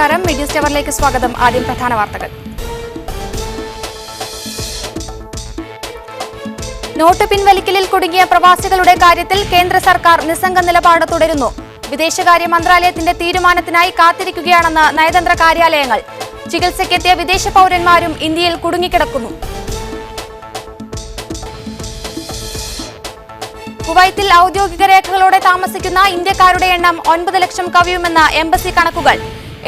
നമസ്കാരം. മീഡിയസ് ടവറിലേക്ക് സ്വാഗതം. ആദ്യം പ്രധാന വാർത്തകൾ. നോട്ട് പിൻവലിക്കലിൽ കുടുങ്ങിയ പ്രവാസികളുടെ കാര്യത്തിൽ കേന്ദ്ര സർക്കാർ നിസ്സംഗ നിലപാട് തുടരുന്നു. വിദേശകാര്യ മന്ത്രാലയത്തിന്റെ തീരുമാനത്തിനായി കാത്തിരിക്കുകയാണെന്ന് നയതന്ത്ര കാര്യാലയങ്ങൾ. ചികിത്സയ്ക്കെത്തിയ വിദേശ പൌരന്മാരും ഇന്ത്യയിൽ കുടുങ്ങിക്കിടക്കുന്നു. കുവൈത്തിൽ ഔദ്യോഗിക രേഖകളോടെ താമസിക്കുന്ന ഇന്ത്യക്കാരുടെ എണ്ണം 9 ലക്ഷം കവിയുമെന്ന എംബസി കണക്കുകൾ.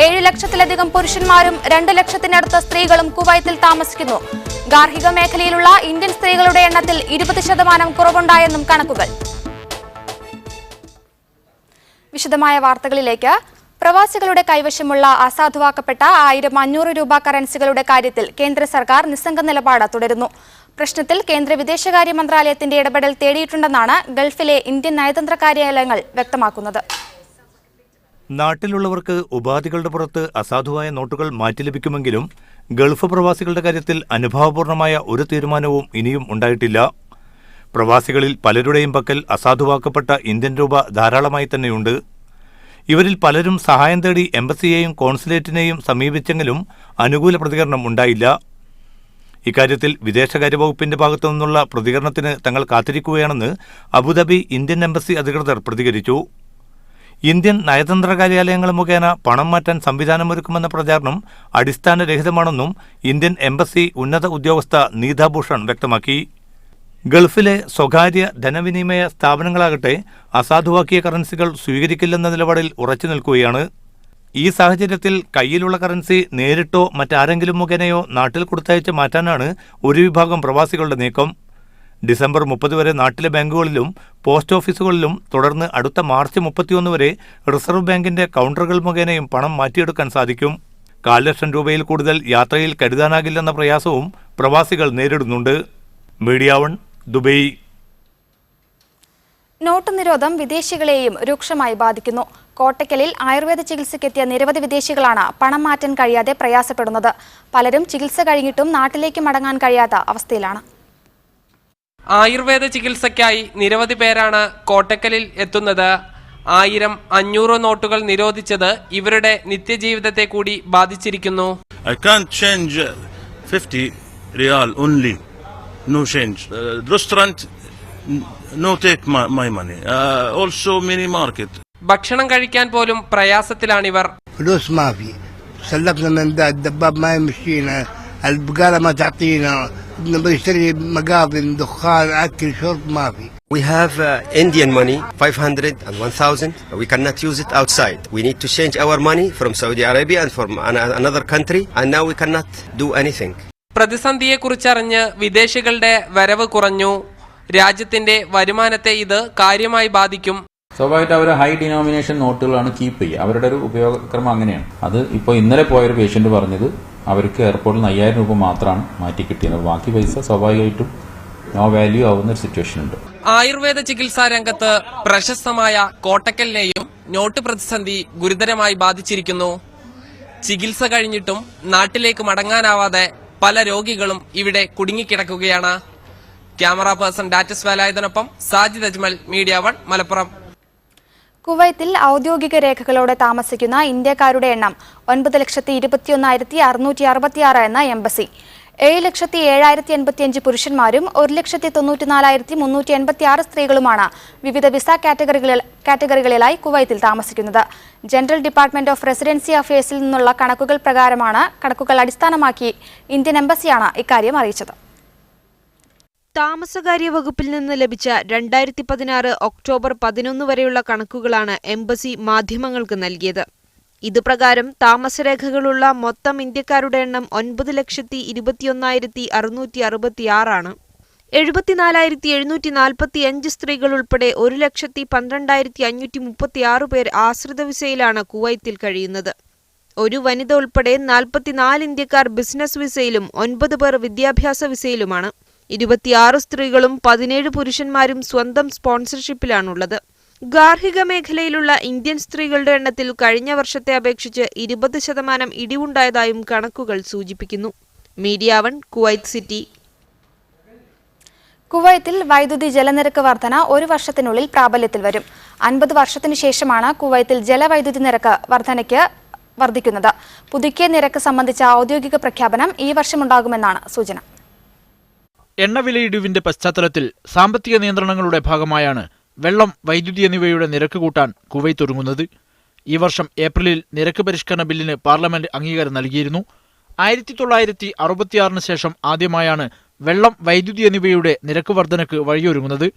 7 ലക്ഷത്തിലധികം പുരുഷന്മാരും 2 ലക്ഷത്തിനടുത്ത സ്ത്രീകളും കുവൈത്തിൽ താമസിക്കുന്നു. ഗാർഹിക മേഖലയിലുള്ള ഇന്ത്യൻ സ്ത്രീകളുടെ എണ്ണത്തിൽ 20% കുറവുണ്ടായെന്നും കണക്കുകൾ. വിശദമായ വാർത്തകളിലേക്ക്. പ്രവാസികളുടെ കൈവശമുള്ള അസാധുവാക്കപ്പെട്ട 1000-500 രൂപ കറൻസികളുടെ കാര്യത്തിൽ കേന്ദ്ര സർക്കാർ നിസ്സംഗ നിലപാട് തുടരുന്നു. പ്രശ്നത്തിൽ കേന്ദ്ര വിദേശകാര്യ മന്ത്രാലയത്തിന്റെ ഇടപെടൽ തേടിയിട്ടുണ്ടെന്നാണ് ഗൾഫിലെ ഇന്ത്യൻ നയതന്ത്ര കാര്യാലയങ്ങൾ വ്യക്തമാക്കുന്നത്. നാട്ടിലുള്ളവർക്ക് ഉപാധികളുടെ പുറത്ത് അസാധുവായ നോട്ടുകൾ മാറ്റി ലഭിക്കുമെങ്കിലും ഗൾഫ് പ്രവാസികളുടെ കാര്യത്തിൽ അനുഭാവപൂർണമായ ഒരു തീരുമാനവും ഇനിയും ഉണ്ടായിട്ടില്ല. പ്രവാസികളിൽ പലരുടെയും പക്കൽ അസാധുവാക്കപ്പെട്ട ഇന്ത്യൻ രൂപ ധാരാളമായി തന്നെയുണ്ട്. ഇവരിൽ പലരും സഹായം തേടി എംബസിയെയും കോൺസുലേറ്റിനെയും സമീപിച്ചെങ്കിലും അനുകൂല പ്രതികരണം ഉണ്ടായില്ല. ഇക്കാര്യത്തിൽ വിദേശകാര്യ വകുപ്പിന്റെ ഭാഗത്തു നിന്നുള്ള പ്രതികരണത്തിന് തങ്ങൾ കാത്തിരിക്കുകയാണെന്ന് അബുദാബി ഇന്ത്യൻ എംബസി അധികൃതർ പ്രതികരിച്ചു. ഇന്ത്യൻ നയതന്ത്ര കാര്യാലയങ്ങൾ മുഖേന പണം മാറ്റാൻ സംവിധാനമൊരുക്കുമെന്ന പ്രചാരണം അടിസ്ഥാനരഹിതമാണെന്നും ഇന്ത്യൻ എംബസി ഉന്നത ഉദ്യോഗസ്ഥ നീതാഭൂഷൺ വ്യക്തമാക്കി. ഗൾഫിലെ സ്വകാര്യ ധനവിനിമയ സ്ഥാപനങ്ങളാകട്ടെ അസാധുവാക്കിയ കറൻസികൾ സ്വീകരിക്കില്ലെന്ന നിലപാടിൽ ഉറച്ചു നിൽക്കുകയാണ്. ഈ സാഹചര്യത്തിൽ കയ്യിലുള്ള കറൻസി നേരിട്ടോ മറ്റാരെങ്കിലും മുഖേനയോ നാട്ടിൽ കൊടുത്തയച്ച് മാറ്റാനാണ് ഒരു വിഭാഗം പ്രവാസികളുടെ നീക്കം. ഡിസംബർ 30 വരെ നാട്ടിലെ ബാങ്കുകളിലും പോസ്റ്റ് ഓഫീസുകളിലും തുടർന്ന് അടുത്ത മാർച്ച് 31 വരെ റിസർവ് ബാങ്കിന്റെ കൗണ്ടറുകൾ മുഖേനയും പണം മാറ്റിയെടുക്കാൻ സാധിക്കും. 1/4 ലക്ഷം രൂപയിൽ കൂടുതൽ യാത്രയിൽ കരുതാനാകില്ലെന്ന പ്രയാസവും പ്രവാസികൾ നേരിടുന്നുണ്ട്. Media 1 Dubai. നോട്ട് നിരോധം വിദേശികളെയും രൂക്ഷമായി ബാധിക്കുന്നു. കോട്ടയ്ക്കലിൽ ആയുർവേദ ചികിത്സയ്ക്കെത്തിയ നിരവധി വിദേശികളാണ് പണം മാറ്റാൻ കഴിയാതെ പ്രയാസപ്പെടുന്നത്. പലരും ചികിത്സ കഴിഞ്ഞിട്ടും നാട്ടിലേക്ക് മടങ്ങാൻ കഴിയാത്ത അവസ്ഥയിലാണ്. ആയുർവേദ ചികിത്സയ്ക്കായി നിരവധി പേരാണ് കോട്ടക്കലിൽ എത്തുന്നത്. 1000-500 നോട്ടുകൾ നിരോധിച്ചത് ഇവരുടെ നിത്യജീവിതത്തെ കൂടി ബാധിച്ചിരിക്കുന്നു. I can't change 50 riyal only. No change. Restaurant no take my money. Also mini market. ഭക്ഷണം കഴിക്കാൻ പോലും പ്രയാസത്തിലാണിവർ. فلوس ما في. سلفنا من ده الدباب ما يمشينا. البقالة ما تعطينا. نشتري مقابل دخان اكل شرب ما في. We have Indian money 500 and 1000. We cannot use it outside. We need to change our money from Saudi Arabia and from another country and now we cannot do anything. പ്രതിസന്ധിയെക്കുറിച്ചറിഞ്ഞ് വിദേശികളുടെ വരവ് കുറഞ്ഞു. രാജ്യത്തിന്റെ വരുമാനത്തെ ഇത് കാര്യമായി ബാധിക്കും. സ്വാഭാവികമായിട്ട് അവർ ഹൈ ഡിനോമിനേഷൻ നോട്ടുകളാണ് കീപ്പ് ചെയ്യുക. അവരുടെ ഒരു ഉപയോഗക്രമം അങ്ങനെയാണ്. അത് ഇപ്പോൾ ഇന്നലെ പോയൊരു പേഷ്യന്റ് പറഞ്ഞത് അവർക്ക് എയർപോർട്ടിൽ 5000 രൂപ മാത്രമാണ് മാറ്റി കിട്ടിയത്. ബാക്കി പൈസ സ്വാഭാവികമായിട്ടും നോ വാല്യൂ ആവുന്ന ഒരു സിറ്റുവേഷൻ ഉണ്ട്. ആയുർവേദ ചികിത്സാ രംഗത്ത് പ്രശസ്തമായ കോട്ടക്കലിനെയും നോട്ട് പ്രതിസന്ധി ഗുരുതരമായി ബാധിച്ചിരിക്കുന്നു. ചികിത്സ കഴിഞ്ഞിട്ടും നാട്ടിലേക്ക് മടങ്ങാനാവാതെ പല രോഗികളും ഇവിടെ കുടുങ്ങിക്കിടക്കുകയാണ്. ക്യാമറ പേഴ്സൺ ഡാറ്റസ് വേലായുധനൊപ്പം സാജിദ് അജ്മൽ, മീഡിയ 1 മലപ്പുറം. കുവൈത്തിൽ ഔദ്യോഗിക രേഖകളോടെ താമസിക്കുന്ന ഇന്ത്യക്കാരുടെ എണ്ണം 9,21,666 എന്ന എംബസി. 7,07,085 പുരുഷന്മാരും 1,94,386 സ്ത്രീകളുമാണ് വിവിധ വിസ കാറ്റഗറികളിലായി കുവൈത്തിൽ താമസിക്കുന്നത്. ജനറൽ ഡിപ്പാർട്ട്മെന്റ് ഓഫ് റെസിഡൻസി അഫയേഴ്സിൽ നിന്നുള്ള കണക്കുകൾ അടിസ്ഥാനമാക്കി ഇന്ത്യൻ എംബസിയാണ് ഇക്കാര്യം അറിയിച്ചത്. താമസകാര്യ വകുപ്പിൽ നിന്ന് ലഭിച്ച 2016 ഒക്ടോബർ 11 വരെയുള്ള കണക്കുകളാണ് എംബസി മാധ്യമങ്ങൾക്ക് നൽകിയത്. ഇതുപ്രകാരം താമസരേഖകളുള്ള മൊത്തം ഇന്ത്യക്കാരുടെ എണ്ണം 9,21,666 ആണ്. 74,745 സ്ത്രീകൾ ഉൾപ്പെടെ 1,12,536 പേർ ആശ്രിത വിസയിലാണ് കുവൈത്തിൽ കഴിയുന്നത്. ഒരു വനിത ഉൾപ്പെടെ 44 ഇന്ത്യക്കാർ ബിസിനസ് വിസയിലും 9 പേർ വിദ്യാഭ്യാസ വിസയിലുമാണ്. 26 സ്ത്രീകളും 17 പുരുഷന്മാരും സ്വന്തം സ്പോൺസർഷിപ്പിലാണുള്ളത്. ഗാർഹിക മേഖലയിലുള്ള ഇന്ത്യൻ സ്ത്രീകളുടെ എണ്ണത്തിൽ കഴിഞ്ഞ വർഷത്തെ അപേക്ഷിച്ച് 20% ഇടിവുണ്ടായതായും കണക്കുകൾ സൂചിപ്പിക്കുന്നു. Media 1 Kuwait city. കുവൈത്തിൽ വൈദ്യുതി ജലനിരക്ക് വർധന 1 വർഷത്തിനുള്ളിൽ പ്രാബല്യത്തിൽ വരും. 50 വർഷത്തിനു ശേഷമാണ് കുവൈത്തിൽ ജലവൈദ്യുതി നിരക്ക് വർധനയ്ക്ക് വർദ്ധിക്കുന്നത്. പുതുക്കിയ നിരക്ക് സംബന്ധിച്ച ഔദ്യോഗിക പ്രഖ്യാപനം ഈ വർഷമുണ്ടാകുമെന്നാണ് സൂചന. എണ്ണവിലയിടിവിന്റെ പശ്ചാത്തലത്തിൽ സാമ്പത്തിക നിയന്ത്രണങ്ങളുടെ ഭാഗമായാണ് വെള്ളം, വൈദ്യുതി എന്നിവയുടെ നിരക്ക് കൂട്ടാൻ കുവൈത്ത് ഒരുങ്ങുന്നത്. ഈ വർഷം ഏപ്രിലിൽ നിരക്ക് പരിഷ്കരണ ബില്ലിന് പാർലമെന്റ് അംഗീകാരം നൽകിയിരുന്നു. 1966 ശേഷം ആദ്യമായാണ് വെള്ളം, വൈദ്യുതി എന്നിവയുടെ നിരക്ക് വർധനയ്ക്ക് വഴിയൊരുങ്ങുന്നത്.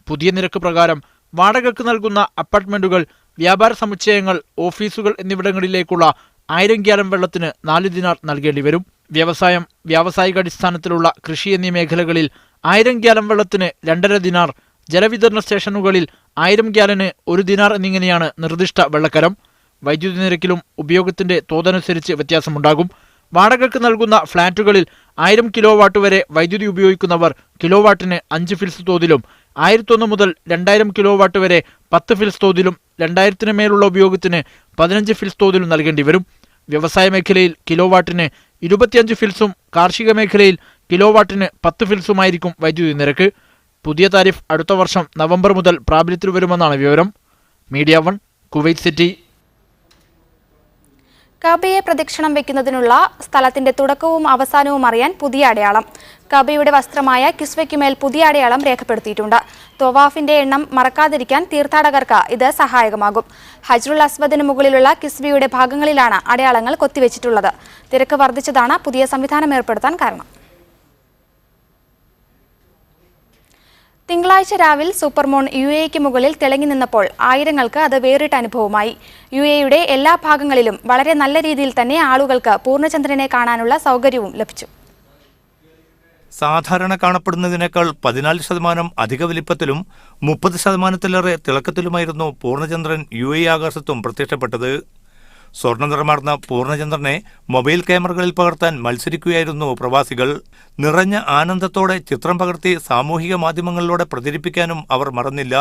പുതിയ നിരക്ക് പ്രകാരം വാടകയ്ക്ക് നൽകുന്ന അപ്പാർട്ട്മെന്റുകൾ, വ്യാപാര സമുച്ചയങ്ങൾ, ഓഫീസുകൾ എന്നിവിടങ്ങളിലേക്കുള്ള 1000 ഗ്യാലൻ വെള്ളത്തിന് 4 ദിനാർ നൽകേണ്ടി വരും. വ്യവസായം, വ്യാവസായിക അടിസ്ഥാനത്തിലുള്ള കൃഷി എന്നീ മേഖലകളിൽ 1000 ഗ്യാലൻ വെള്ളത്തിന് 2.5 ദിനാർ, ജലവിതരണ സ്റ്റേഷനുകളിൽ 1000 ഗ്യാലന് 1 ദിനാർ എന്നിങ്ങനെയാണ് നിർദ്ദിഷ്ട വെള്ളക്കരം. വൈദ്യുതി നിരക്കിലും ഉപയോഗത്തിന്റെ തോതനുസരിച്ച് വ്യത്യാസമുണ്ടാകും. വാടകയ്ക്ക് നൽകുന്ന ഫ്ളാറ്റുകളിൽ 1000 കിലോവാട്ട് വരെ വൈദ്യുതി ഉപയോഗിക്കുന്നവർ കിലോവാട്ടിന് 5 ഫിൽസ് തോതിലും, 1001 മുതൽ 2000 കിലോവാട്ട് വരെ 10 ഫിൽസ് തോതിലും, 2000-ന് മേലുള്ള ഉപയോഗത്തിന് 15 ഫിൽസ് തോതിലും നൽകേണ്ടി വരും. വ്യവസായ മേഖലയിൽ കിലോവാട്ടിന് 25 ഫിൽസും, കാർഷിക മേഖലയിൽ കിലോവാട്ടിന് 10 ഫിൽസുമായിരിക്കും വൈദ്യുതി നിരക്ക്. പുതിയ താരിഫ് അടുത്ത വർഷം നവംബർ മുതൽ പ്രാബല്യത്തിൽ വരുമെന്നാണ് വിവരം. Media 1, Kuwait city. കഅബയെ പ്രദക്ഷിണം വെക്കുന്നതിനുള്ള സ്ഥലത്തിന്റെ തുടക്കവും അവസാനവും അറിയാൻ പുതിയ അടയാളം. കഅബയുടെ വസ്ത്രമായ കിസ്വയ്ക്കുമേൽ പുതിയ അടയാളം രേഖപ്പെടുത്തിയിട്ടുണ്ട്. ത്വവാഫിന്റെ എണ്ണം മറക്കാതിരിക്കാൻ തീർത്ഥാടകർക്ക് ഇത് സഹായകമാകും. ഹജ്റുൽ അസ്വദിന് മുകളിലുള്ള കിസ്വയുടെ ഭാഗങ്ങളിലാണ് അടയാളങ്ങൾ കൊത്തിവെച്ചിട്ടുള്ളത്. തിരക്ക് വർദ്ധിച്ചതാണ് പുതിയ സംവിധാനം ഏർപ്പെടുത്താൻ കാരണം. തിങ്കളാഴ്ച രാവിലെ സൂപ്പർമൂൺ UAEക്ക് മുകളിൽ തിളങ്ങി നിന്നപ്പോൾ ആയിരങ്ങൾക്ക് അത് വേറിട്ട അനുഭവമായി. UAEയുടെ എല്ലാ ഭാഗങ്ങളിലും വളരെ നല്ല രീതിയിൽ തന്നെ ആളുകൾക്ക് പൂർണ്ണചന്ദ്രനെ കാണാനുള്ള സൗകര്യവും ലഭിച്ചു. സാധാരണ കാണപ്പെടുന്നതിനേക്കാൾ 14% അധിക വലിപ്പത്തിലും 30%-ലേറെ തിളക്കത്തിലുമായിരുന്നു പൂർണ്ണചന്ദ്രൻ UAE ആകാശത്തും പ്രത്യക്ഷപ്പെട്ടത്. സ്വർണ്ണനിറമാർന്ന പൂർണ്ണചന്ദ്രനെ മൊബൈൽ ക്യാമറകളിൽ പകർത്താൻ മത്സരിക്കുകയായിരുന്നു പ്രവാസികൾ. നിറഞ്ഞ ആനന്ദത്തോടെ ചിത്രം പകർത്തി സാമൂഹിക മാധ്യമങ്ങളിലൂടെ പ്രചരിപ്പിക്കാനും അവർ മറന്നില്ല.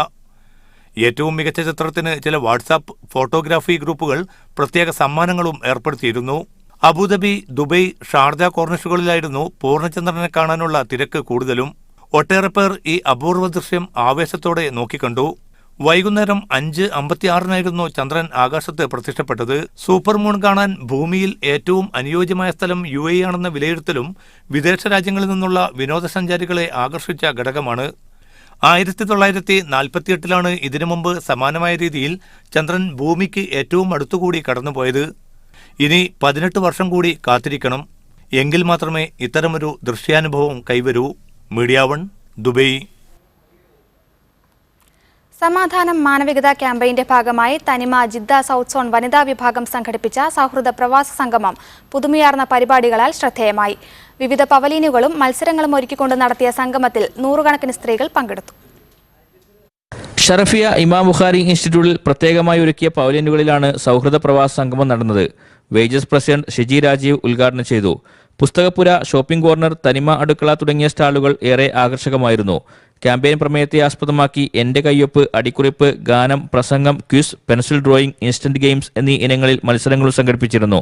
ഏറ്റവും മികച്ച ചിത്രത്തിന് ചില വാട്സാപ്പ് ഫോട്ടോഗ്രാഫി ഗ്രൂപ്പുകൾ പ്രത്യേക സമ്മാനങ്ങളും ഏർപ്പെടുത്തിയിരുന്നു. അബുദാബി, ദുബൈ, ഷാർജ കോർണിഷുകളിലായിരുന്നു പൂർണ്ണചന്ദ്രനെ കാണാനുള്ള തിരക്ക് കൂടുതലും. ഒട്ടേറെ പേർ ഈ അപൂർവ ദൃശ്യം ആവേശത്തോടെ നോക്കിക്കണ്ടു. വൈകുന്നേരം 5:56 ചന്ദ്രൻ ആകാശത്ത് പ്രത്യക്ഷപ്പെട്ടത്. സൂപ്പർ മൂൺ കാണാൻ ഭൂമിയിൽ ഏറ്റവും അനുയോജ്യമായ സ്ഥലം UAE ആണെന്ന വിലയിരുത്തലും വിദേശ രാജ്യങ്ങളിൽ നിന്നുള്ള വിനോദസഞ്ചാരികളെ ആകർഷിച്ച ഘടകമാണ്. 1948 ഇതിനു മുമ്പ് സമാനമായ രീതിയിൽ ചന്ദ്രൻ ഭൂമിക്ക് ഏറ്റവും അടുത്തുകൂടി കടന്നുപോയത്. ഇനി 18 വർഷം കൂടി കാത്തിരിക്കണം. എങ്കിൽ മാത്രമേ ഇത്തരമൊരു ദൃശ്യാനുഭവം കൈവരൂ. Media 1, Dubai. സമാധാനം മാനവികത ക്യാമ്പയിന്റെ ഭാഗമായി തനിമ ജിദ്ദ സൗത്ത് സോൺ വനിതാ വിഭാഗം സംഘടിപ്പിച്ച സൗഹൃദ പ്രവാസ സംഗമം പുതുമയാർന്ന പരിപാടികളാൽ ശ്രദ്ധേയമായി. വിവിധ പവലീനുകളും മത്സരങ്ങളും ഒരുക്കിക്കൊണ്ട് നടത്തിയ സംഗമത്തിൽ 100 കണക്കിന് സ്ത്രീകൾ പങ്കെടുത്തു. ഷറഫിയ ഇമാം ബുഖാരി ഇൻസ്റ്റിറ്റ്യൂട്ടിൽ പ്രത്യേകമായി ഒരുക്കിയ പവലിയനുകളിലാണ് സൗഹൃദ പ്രവാസ സംഗമം നടന്നത്. വേജസ് പ്രസിഡന്റ് ഷിജി രാജീവ് ഉദ്ഘാടനം ചെയ്തു. പുസ്തകപ്പുര, ഷോപ്പിംഗ് കോർണർ, തനിമ അടുക്കള തുടങ്ങിയ സ്റ്റാളുകൾ ഏറെ ആകർഷകമായിരുന്നു. ക്യാമ്പയിൻ പ്രമേയത്തെ ആസ്പദമാക്കി എന്റെ കയ്യൊപ്പ്, അടിക്കുറിപ്പ്, ഗാനം, പ്രസംഗം, quiz, pencil drawing, instant games എന്നീ ഇനങ്ങളിൽ മത്സരങ്ങളും സംഘടിപ്പിച്ചിരുന്നു.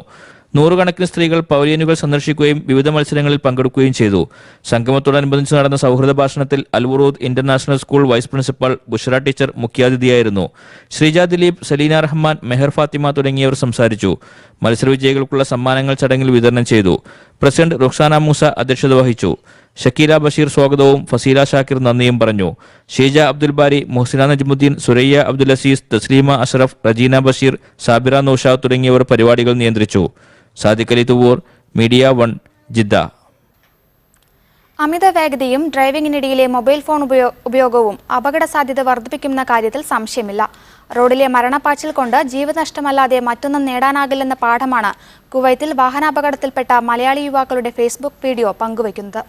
100 കണക്കിന് സ്ത്രീകൾ പവലിയനുകൾ സന്ദർശിക്കുകയും വിവിധ മത്സരങ്ങളിൽ പങ്കെടുക്കുകയും ചെയ്തു. സംഗമത്തോടനുബന്ധിച്ച് നടന്ന സൗഹൃദ ഭാഷണത്തിൽ Alwurood international school vice principal Bushra teacher മുഖ്യാതിഥിയായിരുന്നു. ശ്രീജ ദിലീപ്, സലീന റഹ്മാൻ, മെഹർ ഫാത്തിമ തുടങ്ങിയവർ സംസാരിച്ചു. മത്സര വിജയികൾക്കുള്ള സമ്മാനങ്ങൾ ചടങ്ങിൽ വിതരണം ചെയ്തു. പ്രസിഡന്റ് റുക്സാന മൂസ അധ്യക്ഷത വഹിച്ചു. ഷക്കീല ബഷീർ സ്വാഗതവും ഫസീല ഷാക്കിർ നന്ദിയും പറഞ്ഞു. ഷീജ അബ്ദുൽ ബാരി, മുഹ്സിന നജ്മുദ്ദീൻ, സുരയ്യ അബ്ദുൽ അസീസ്, തസ്ലീമ അഷ്റഫ്, റജീന ബഷീർ, സാബിറ നൌഷാദ് തുടങ്ങിയവർ പരിപാടികൾ നിയന്ത്രിച്ചു. Sadiq Ali Thuvoor, media 1, Jeddah. അമിത വേഗതയും ഡ്രൈവിംഗിനിടയിലെ മൊബൈൽ ഫോൺ ഉപയോഗവും അപകട സാധ്യത വർദ്ധിപ്പിക്കുന്ന കാര്യത്തിൽ സംശയമില്ല. റോഡിലെ മരണപ്പാച്ചിൽ കൊണ്ട് ജീവനഷ്ടമല്ലാതെ മറ്റൊന്നും നേടാനാകില്ലെന്ന പാഠമാണ് കുവൈത്തിൽ വാഹനാപകടത്തിൽപ്പെട്ട മലയാളി യുവാക്കളുടെ ഫേസ്ബുക്ക് വീഡിയോ പങ്കുവയ്ക്കുന്നത്.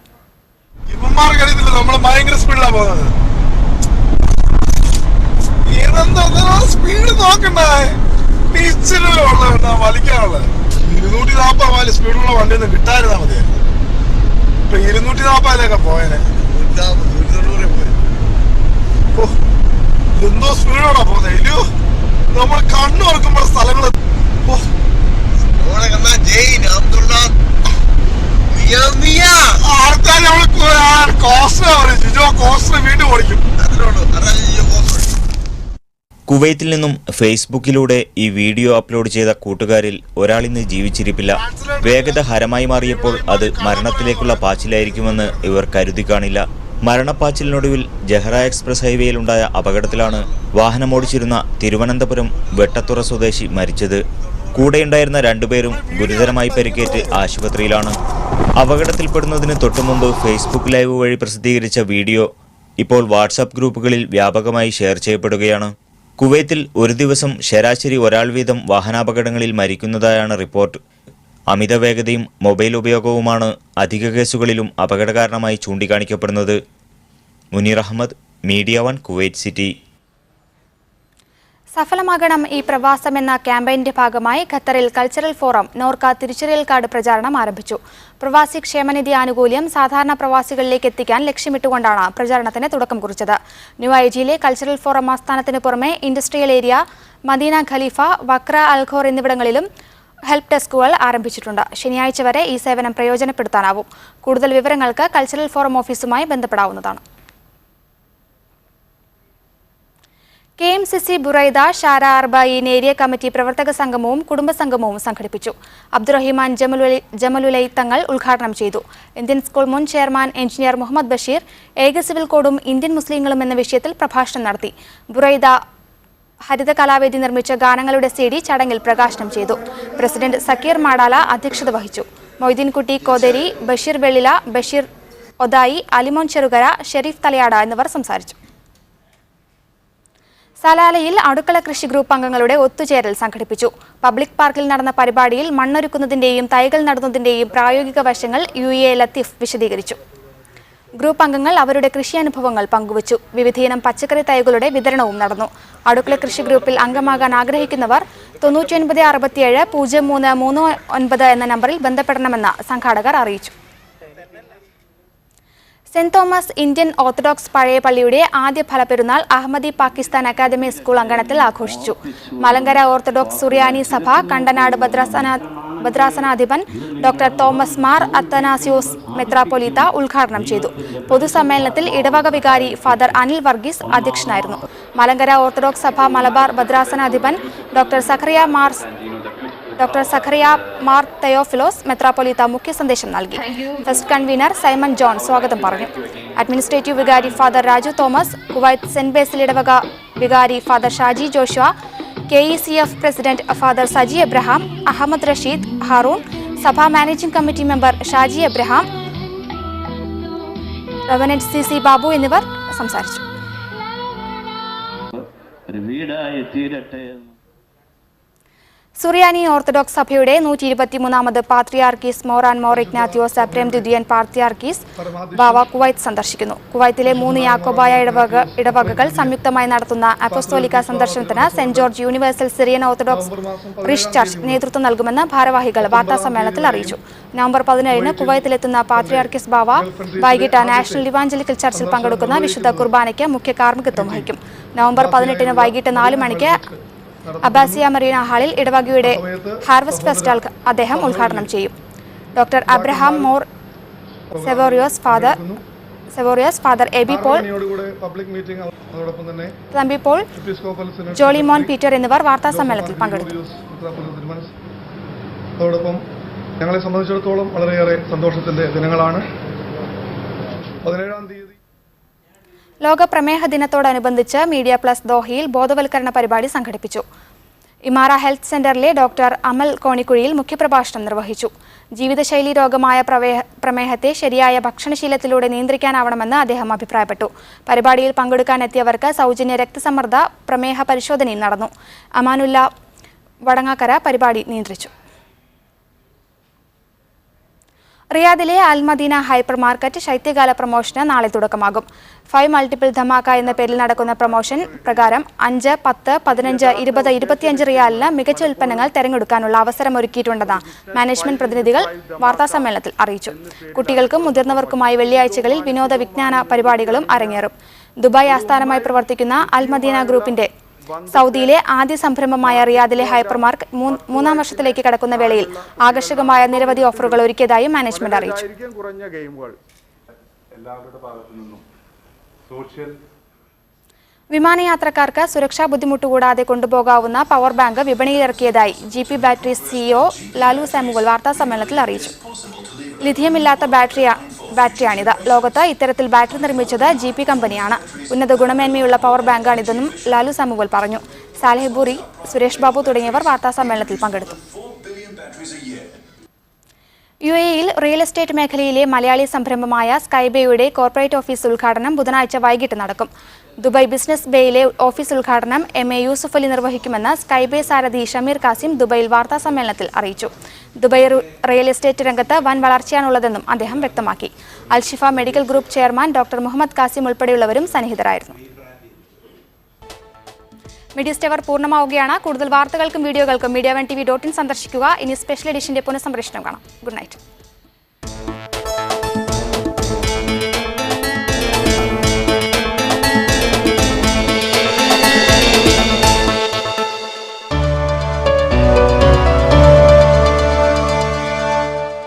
സ്പീഡ് നോക്കണ്ടേ, 240 മൈൽ സ്പീഡുള്ള വണ്ടിയൊന്നും കിട്ടാതിരുന്നാ മതിയായിരുന്നു. ഇപ്പൊ 240 പോയനെ. എന്തോ സ്പീഡോടാ പോകുന്നത്. ഇല്ലയോ നമ്മൾ കണ്ണു തുറക്കുമ്പോൾ സ്ഥലങ്ങള് ആൾക്കാർ കോസ്റ്റർ പറയും. ജിജോ കോസ്റ്റർ വീണ്ടും ഓടിക്കും. കുവൈത്തിൽ നിന്നും ഫേസ്ബുക്കിലൂടെ ഈ വീഡിയോ അപ്ലോഡ് ചെയ്ത കൂട്ടുകാരിൽ ഒരാളിന്ന് ജീവിച്ചിരിപ്പില്ല. വേഗത ഹരമായി മാറിയപ്പോൾ അത് മരണത്തിലേക്കുള്ള പാച്ചിലായിരിക്കുമെന്ന് ഇവർ കരുതി കാണില്ല. മരണപ്പാച്ചിലിനൊടുവിൽ ജഹ്റ എക്സ്പ്രസ് ഹൈവേയിലുണ്ടായ അപകടത്തിലാണ് വാഹനമോടിച്ചിരുന്ന തിരുവനന്തപുരം വെട്ടത്തുറ സ്വദേശി മരിച്ചത്. കൂടെയുണ്ടായിരുന്ന രണ്ടുപേരും ഗുരുതരമായി പരിക്കേറ്റ് ആശുപത്രിയിലാണ്. അപകടത്തിൽപ്പെടുന്നതിന് തൊട്ടുമുമ്പ് ഫേസ്ബുക്ക് ലൈവ് വഴി പ്രസിദ്ധീകരിച്ച വീഡിയോ ഇപ്പോൾ വാട്സാപ്പ് ഗ്രൂപ്പുകളിൽ വ്യാപകമായി ഷെയർ ചെയ്യപ്പെടുകയാണ്. കുവൈത്തിൽ ഒരു ദിവസം ശരാശരി ഒരാൾ വീതം വാഹനാപകടങ്ങളിൽ മരിക്കുന്നതായാണ് റിപ്പോർട്ട്. അമിത വേഗതയും മൊബൈൽ ഉപയോഗവുമാണ് അധിക കേസുകളിലും അപകടകാരണമായി ചൂണ്ടിക്കാണിക്കപ്പെടുന്നത്. Muneer Ahmed, media one, Kuwait City. സഫലമാകണം ഈ പ്രവാസം എന്ന ക്യാമ്പയിന്റെ ഭാഗമായി ഖത്തറിൽ കൾച്ചറൽ ഫോറം നോർക്ക തിരിച്ചറിയൽ കാർഡ് പ്രചാരണം ആരംഭിച്ചു. പ്രവാസി ക്ഷേമനിധി ആനുകൂല്യം സാധാരണ പ്രവാസികളിലേക്ക് എത്തിക്കാൻ ലക്ഷ്യമിട്ടുകൊണ്ടാണ് പ്രചാരണത്തിന് തുടക്കം കുറിച്ചത്. ന്യൂ ഐജിയിലെ കൾച്ചറൽ ഫോറം ആസ്ഥാനത്തിന് പുറമെ ഇൻഡസ്ട്രിയൽ ഏരിയ, മദീന ഖലീഫ, വക്ര അൽഖോർ എന്നിവിടങ്ങളിലും ഹെൽപ്പ് ഡെസ്കുകൾ ആരംഭിച്ചിട്ടുണ്ട്. ശനിയാഴ്ച വരെ ഈ സേവനം പ്രയോജനപ്പെടുത്താനാവും. കൂടുതൽ വിവരങ്ങൾക്ക് കൾച്ചറൽ ഫോറം ഓഫീസുമായി ബന്ധപ്പെടാവുന്നതാണ്. KMCC ബുറൈദ ഷാര അർബഈൻ ഏരിയ കമ്മിറ്റി പ്രവർത്തക സംഗമവും കുടുംബസംഗമവും സംഘടിപ്പിച്ചു. അബ്ദുറഹിമാൻ ജമലുലൈ തങ്ങൾ ഉദ്ഘാടനം ചെയ്തു. ഇന്ത്യൻ സ്കൂൾ മുൻ ചെയർമാൻ എഞ്ചിനീയർ മുഹമ്മദ് ബഷീർ ഏക സിവിൽ കോഡും ഇന്ത്യൻ മുസ്ലിങ്ങളും എന്ന വിഷയത്തിൽ പ്രഭാഷണം നടത്തി. ബുറൈദ ഹരിത കലാവേദി നിർമ്മിച്ച ഗാനങ്ങളുടെ CD ചടങ്ങിൽ പ്രകാശനം ചെയ്തു. പ്രസിഡന്റ് സക്കീർ മാടാല അധ്യക്ഷത വഹിച്ചു. മൊയ്തീൻകുട്ടി കോതേരി, ബഷീർ വെള്ളില, ബഷീർ ഒതായി, അലിമോൻ ചെറുകര, ഷെരീഫ് തലയാട എന്നിവർ സംസാരിച്ചു. സലാലയിൽ അടുക്കള കൃഷി ഗ്രൂപ്പ് അംഗങ്ങളുടെ ഒത്തുചേരൽ സംഘടിപ്പിച്ചു. പബ്ലിക് പാർക്കിൽ നടന്ന പരിപാടിയിൽ മണ്ണൊരുക്കുന്നതിന്റെയും തൈകൾ നടുന്നതിന്റെയും പ്രായോഗിക വശങ്ങൾ UA ലത്തീഫ് വിശദീകരിച്ചു. ഗ്രൂപ്പ് അംഗങ്ങൾ അവരുടെ കൃഷിയനുഭവങ്ങൾ പങ്കുവച്ചു. വിവിധയിനം പച്ചക്കറി തൈകളുടെ വിതരണവും നടന്നു. അടുക്കള കൃഷി ഗ്രൂപ്പിൽ അംഗമാകാൻ ആഗ്രഹിക്കുന്നവർ 99670339 എന്ന നമ്പറിൽ ബന്ധപ്പെടണമെന്ന് സംഘാടകർ അറിയിച്ചു. സെന്റ് തോമസ് ഇന്ത്യൻ ഓർത്തഡോക്സ് പഴയ പള്ളിയുടെ ആദ്യ ഫലപ്പെരുന്നാൾ അഹമ്മദി പാകിസ്ഥാൻ അക്കാദമി സ്കൂൾ അങ്കണത്തിൽ ആഘോഷിച്ചു. മലങ്കര ഓർത്തഡോക്സ് സുറിയാനി സഭ കണ്ടനാട് ഭദ്രാസനാധിപൻ ഡോക്ടർ തോമസ് മാർ അത്തനാസിയോസ് മെത്രാപ്പൊലീത്ത ഉദ്ഘാടനം ചെയ്തു. പൊതുസമ്മേളനത്തിൽ ഇടവക വികാരി ഫാദർ അനിൽ വർഗീസ് അധ്യക്ഷനായിരുന്നു. മലങ്കര ഓർത്തഡോക്സ് സഭ മലബാർ ഭദ്രാസനാധിപൻ ഡോക്ടർ സഖറിയ മാർ തെയോഫിലോസ് മെത്രാപ്പൊലീത്ത മുഖ്യ സന്ദേശം നൽകി. ഫസ്റ്റ് കൺവീനർ സൈമൺ ജോൺ സ്വാഗതം പറഞ്ഞു. അഡ്മിനിസ്ട്രേറ്റീവ് വികാരി father Raju Thomas, Kuwait saint Basil ഇടവക വികാരി father Shaji Joshua, KECF president father Saji Abraham, Ahmed Rasheed Haroon, സഭാ managing committee member Shaji Abraham, reverend CC Babu എന്നിവർ സംസാരിച്ചു. സുറിയാനി ഓർത്തഡോക്സ് സഭയുടെ 123ാമത് പാത്രിയാർക്കീസ് മോർ ആൻഡ് മോർ ഇഗ്നാത്തിയോസ് അബ്രേം ദ്വിതീയൻ പാത്രിയാർക്കീസ് ബാവ കുവൈത്ത് സന്ദർശിക്കുന്നു. കുവൈത്തിലെ 3 യാക്കോബായ ഇടവകകൾ സംയുക്തമായി നടത്തുന്ന അപ്പോസ്തോലിക സന്ദർശനത്തിന് saint George universal Syrian orthodox റിഷ് ചർച്ച് നേതൃത്വം നൽകുമെന്ന് ഭാരവാഹികൾ വാർത്താസമ്മേളനത്തിൽ അറിയിച്ചു. നവംബർ 17-ന് കുവൈത്തിലെത്തുന്ന പാത്രിയാർക്കീസ് ബാവ വൈകിട്ട് നാഷണൽ ഇവാഞ്ചലിക്കൽ ചർച്ചിൽ പങ്കെടുക്കുന്ന വിശുദ്ധ കുർബാനയ്ക്ക് മുഖ്യ കാർമ്മികത്വം വഹിക്കും. നവംബർ 18-ന് വൈകിട്ട് 4 മണിക്ക് അബ്ബാസിയ മറീന ഹാളിൽ ഇടവകയുടെ ഹാർവസ്റ്റ് ഫെസ്റ്റിവൽ അദ്ദേഹം ഉദ്ഘാടനം ചെയ്യും. ഡോക്ടർ അബ്രഹാം മോർ സെവോറിയോസ് ഫാദർ എബി പോൾ, തമ്പി പോൾ, ജോളിമോൻ പീറ്റർ എന്നിവർ വാർത്താസമ്മേളനത്തിൽ പങ്കെടുത്തു. അതോടൊപ്പം ഞങ്ങളെ സംബന്ധിച്ചിടത്തോളം വളരെയേറെ സന്തോഷത്തിന്റെ ദിനങ്ങളാണ്. 17-ാം തീയതി ലോക പ്രമേഹ ദിനത്തോടനുബന്ധിച്ച് മീഡിയ പ്ലസ് ദോഹയിൽ ബോധവൽക്കരണ പരിപാടി സംഘടിപ്പിച്ചു. ഇമാറ ഹെൽത്ത് സെന്ററിലെ ഡോക്ടർ അമൽ കോണിക്കുഴിയിൽ മുഖ്യപ്രഭാഷണം നിർവഹിച്ചു. ജീവിതശൈലി രോഗമായ പ്രമേഹത്തെ ശരിയായ ഭക്ഷണശീലത്തിലൂടെ നിയന്ത്രിക്കാനാവണമെന്ന് അദ്ദേഹം അഭിപ്രായപ്പെട്ടു. പരിപാടിയിൽ പങ്കെടുക്കാനെത്തിയവർക്ക് സൗജന്യ രക്തസമ്മർദ്ദ പ്രമേഹ പരിശോധനയും നടന്നു. അമാനുല്ല വടങ്ങാക്കര പരിപാടി നിയന്ത്രിച്ചു. റിയാദിലെ അൽമദീന ഹൈപ്പർ മാർക്കറ്റ് ശൈത്യകാല പ്രമോഷന് നാളെ തുടക്കമാകും. 5 മൾട്ടിപ്പിൾ ധമാക്ക എന്ന പേരിൽ നടക്കുന്ന പ്രമോഷൻ പ്രകാരം 5, 10, 15, 20, 25 റിയാലിന് മികച്ച ഉൽപ്പന്നങ്ങൾ തെരഞ്ഞെടുക്കാനുള്ള അവസരം ഒരുക്കിയിട്ടുണ്ടെന്ന് മാനേജ്മെന്റ് പ്രതിനിധികൾ വാർത്താസമ്മേളനത്തിൽ അറിയിച്ചു. കുട്ടികൾക്കും മുതിർന്നവർക്കുമായി വെള്ളിയാഴ്ചകളിൽ വിനോദ വിജ്ഞാന പരിപാടികളും അരങ്ങേറും. ദുബായ് ആസ്ഥാനമായി പ്രവർത്തിക്കുന്ന അൽമദീന ഗ്രൂപ്പിന്റെ സൗദിയിലെ ആദ്യ സംരംഭമായ റിയാദിലെ ഹൈപ്പർ മാർക്കറ്റ് 3-ാം വർഷത്തിലേക്ക് കടക്കുന്ന വേളയിൽ ആകർഷകമായ നിരവധി ഓഫറുകൾ ഒരുക്കിയതായും മാനേജ്മെന്റ് അറിയിച്ചു. വിമാനയാത്രക്കാർക്ക് സുരക്ഷാ ബുദ്ധിമുട്ട് കൂടാതെ കൊണ്ടുപോകാവുന്ന പവർ ബാങ്ക് വിപണിയിലിറക്കിയതായി GP batteries CEO Lalu Samuel വാർത്താസമ്മേളനത്തിൽ അറിയിച്ചു. ലിഥിയമില്ലാത്ത ബാറ്ററിയാണിത്. ലോകത്ത് ഇത്തരത്തിൽ ബാറ്ററി നിർമ്മിച്ചത് GP കമ്പനിയാണ്. ഉന്നത ഗുണമേന്മയുള്ള പവർ ബാങ്കാണിതെന്നും ലാലു സാമുവൽ പറഞ്ഞു. സാലിഹ് ബൂറി, സുരേഷ് ബാബു തുടങ്ങിയവർ വാർത്താസമ്മേളനത്തിൽ പങ്കെടുത്തു. UAEയിൽ റിയൽ എസ്റ്റേറ്റ് മേഖലയിലെ മലയാളി സംരംഭമായ സ്കൈബേയുടെ കോർപ്പറേറ്റ് ഓഫീസ് ഉദ്ഘാടനം ബുധനാഴ്ച വൈകിട്ട് നടക്കും. ദുബായ് ബിസിനസ് ബേയിലെ ഓഫീസ് ഉദ്ഘാടനം MA യൂസുഫ് അലി നിർവഹിക്കുമെന്ന് സ്കൈബേ സാരഥി ഷമീർ കാസിം ദുബായിൽ വാർത്താസമ്മേളനത്തിൽ അറിയിച്ചു. ദുബായ് റിയൽ എസ്റ്റേറ്റ് രംഗത്ത് വൻ വളർച്ചയാണുള്ളതെന്നും അദ്ദേഹം വ്യക്തമാക്കി. Alshifa medical group chairman doctor Muhammad Kasim ഉൾപ്പെടെയുള്ളവരും സന്നിഹിതരായിരുന്നു. മീഡിയ സ്റ്റവർ പൂർണ്ണമാവുകയാണ്. കൂടുതൽ വാർത്തകൾക്കും വീഡിയോകൾക്കും media1tv.in സന്ദർശിക്കുക. ഇനി സ്പെഷ്യൽ എഡിഷന്റെ പുനഃസംപ്രേഷണം കാണാം. Good night.